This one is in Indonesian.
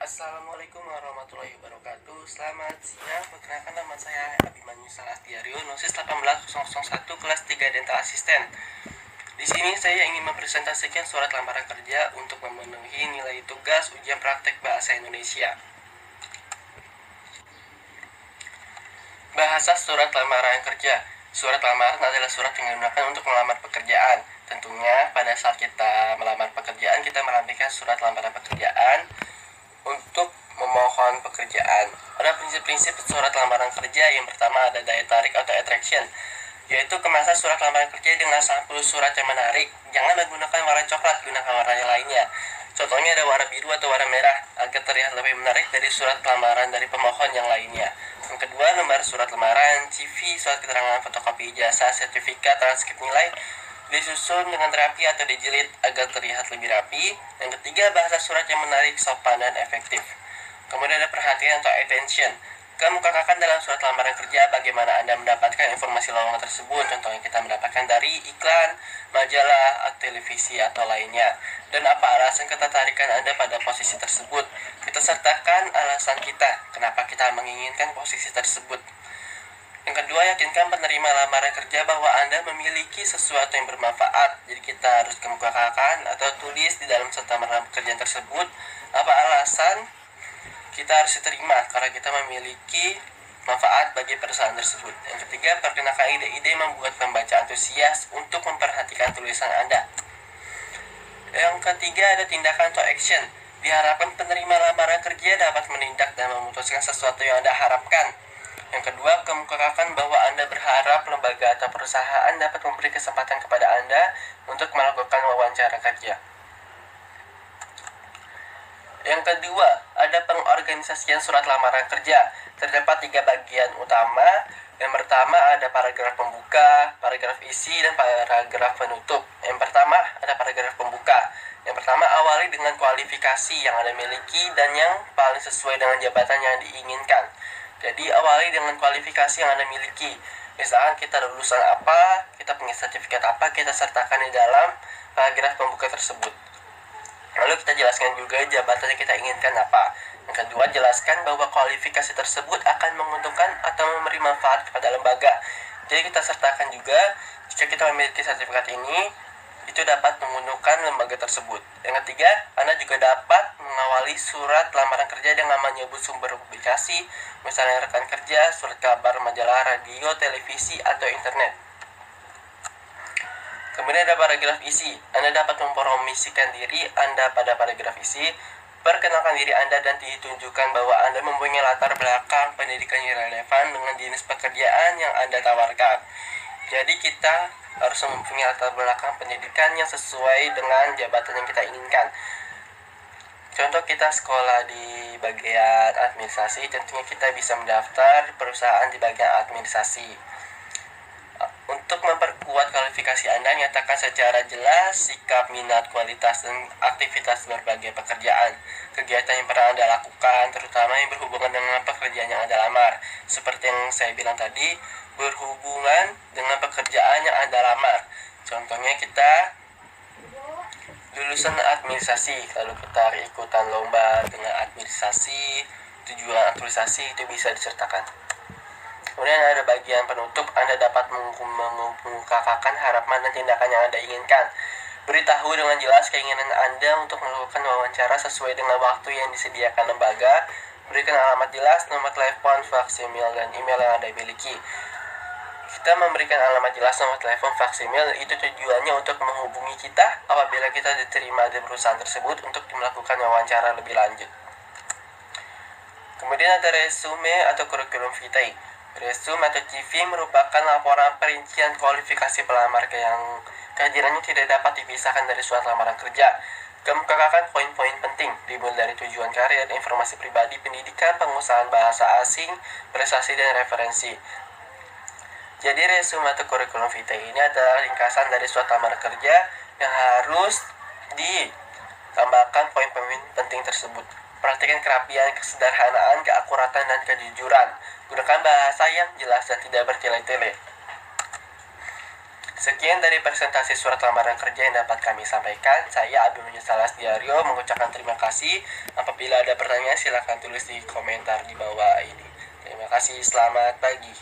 Assalamualaikum warahmatullahi wabarakatuh. Selamat siang, perkenalkan nama saya Abimanyu Salastiario, Nosis 18001, kelas 3 Dental Asisten. Di sini saya ingin mempresentasikan surat lamaran kerja untuk memenuhi nilai tugas ujian praktek bahasa Indonesia. Bahasa surat lamaran kerja. Surat lamaran adalah surat yang digunakan untuk melamar pekerjaan. Tentunya pada saat kita melamar pekerjaan, kita merampungkan surat lamaran pekerjaan untuk memohon pekerjaan. Ada prinsip-prinsip surat lamaran kerja. Yang pertama ada daya tarik atau attraction, yaitu kemasan surat lamaran kerja dengan sampul surat yang menarik. Jangan menggunakan warna coklat, gunakan warna yang lainnya. Contohnya ada warna biru atau warna merah agar terlihat lebih menarik dari surat lamaran dari pemohon yang lainnya. Yang kedua, lembar surat lamaran, CV, surat keterangan fotokopi ijazah, sertifikat, transkrip nilai disusun dengan rapi atau dijilid agar terlihat lebih rapi. Yang ketiga, bahasa surat yang menarik, sopan, dan efektif. Kemudian ada perhatian atau attention. Kemukakan dalam surat lamaran kerja bagaimana Anda mendapatkan informasi lowongan tersebut. Contohnya kita mendapatkan dari iklan, majalah, televisi, atau lainnya. Dan apa alasan ketertarikan Anda pada posisi tersebut. Kita sertakan alasan kita, kenapa kita menginginkan posisi tersebut. Yang kedua, yakinkan penerima lamaran kerja bahwa Anda memiliki sesuatu yang bermanfaat. Jadi kita harus kemukakan atau tulis di dalam surat lamaran pekerjaan tersebut apa alasan kita harus diterima, karena kita memiliki manfaat bagi perusahaan tersebut. Yang ketiga, perkenalkan ide-ide membuat pembaca antusias untuk memperhatikan tulisan Anda. Yang ketiga, ada tindakan atau action. Diharapkan penerima lamaran kerja dapat menindak dan memutuskan sesuatu yang Anda harapkan. Yang kedua, kemukakan bahwa Anda berharap lembaga atau perusahaan dapat memberi kesempatan kepada Anda untuk melakukan wawancara kerja. Yang kedua, ada pengorganisasian surat lamaran kerja. Terdapat 3 bagian utama. Yang pertama ada paragraf pembuka, paragraf isi, dan paragraf penutup. Yang pertama ada paragraf pembuka. Yang pertama, awali dengan kualifikasi yang Anda miliki dan yang paling sesuai dengan jabatan yang diinginkan. Jadi awali dengan kualifikasi yang Anda miliki. Misalkan kita lulusan apa, kita punya sertifikat apa, kita sertakan di dalam paragraf pembuka tersebut. Lalu kita jelaskan juga jabatan yang kita inginkan apa. Yang kedua, jelaskan bahwa kualifikasi tersebut akan menguntungkan atau memberi manfaat kepada lembaga. Jadi kita sertakan juga jika kita memiliki sertifikat ini, itu dapat menguntungkan lembaga tersebut. Yang ketiga, Anda juga dapat mengawali surat lamaran kerja dengan menyebut sumber publikasi, misalnya rekan kerja, surat kabar, majalah, radio, televisi, atau internet. Kemudian ada paragraf isi. Anda dapat mempromosikan diri Anda pada paragraf isi. Perkenalkan diri Anda dan ditunjukkan bahwa Anda mempunyai latar belakang pendidikan yang relevan dengan dinas pekerjaan yang Anda tawarkan. Jadi kita harus mempunyai latar belakang pendidikan yang sesuai dengan jabatan yang kita inginkan. Contoh, kita sekolah di bagian administrasi, tentunya kita bisa mendaftar perusahaan di bagian administrasi. Untuk memperkuat kualifikasi Anda, nyatakan secara jelas sikap, minat, kualitas, dan aktivitas berbagai pekerjaan. Kegiatan yang pernah Anda lakukan, terutama yang berhubungan dengan pekerjaan yang Anda lamar. Seperti yang saya bilang tadi, berhubungan dengan pekerjaan yang Anda lamar. Contohnya kita lulusan administrasi, lalu kita ikutan lomba dengan administrasi, tujuan administrasi itu bisa disertakan. Kemudian ada bagian penutup. Anda dapat mengemukakan harapan dan tindakan yang Anda inginkan. Beritahu dengan jelas keinginan Anda untuk melakukan wawancara sesuai dengan waktu yang disediakan lembaga. Berikan alamat jelas, nomor telepon, fax, email, dan email yang Anda miliki. Kita memberikan alamat jelas, nomor telepon, fax, email, itu tujuannya untuk menghubungi kita apabila kita diterima di perusahaan tersebut untuk melakukan wawancara lebih lanjut. Kemudian ada resume atau kurikulum vitae. Resume atau CV merupakan laporan perincian kualifikasi pelamar yang kehadirannya tidak dapat dipisahkan dari surat lamaran kerja. Kemukakan poin-poin penting, dimulai dari tujuan karir, informasi pribadi, pendidikan, pengusahaan bahasa asing, prestasi, dan referensi. Jadi resume atau kurikulum vitae ini adalah ringkasan dari surat lamaran kerja yang harus ditambahkan poin-poin penting tersebut. Perhatikan kerapian, kesederhanaan, keakuratan, dan kejujuran. Gunakan bahasa yang jelas dan tidak bertele-tele. Sekian dari presentasi surat lamaran kerja yang dapat kami sampaikan. Saya Abdul Salas Diario mengucapkan terima kasih. Apabila ada pertanyaan silahkan tulis di komentar di bawah ini. Terima kasih, selamat pagi.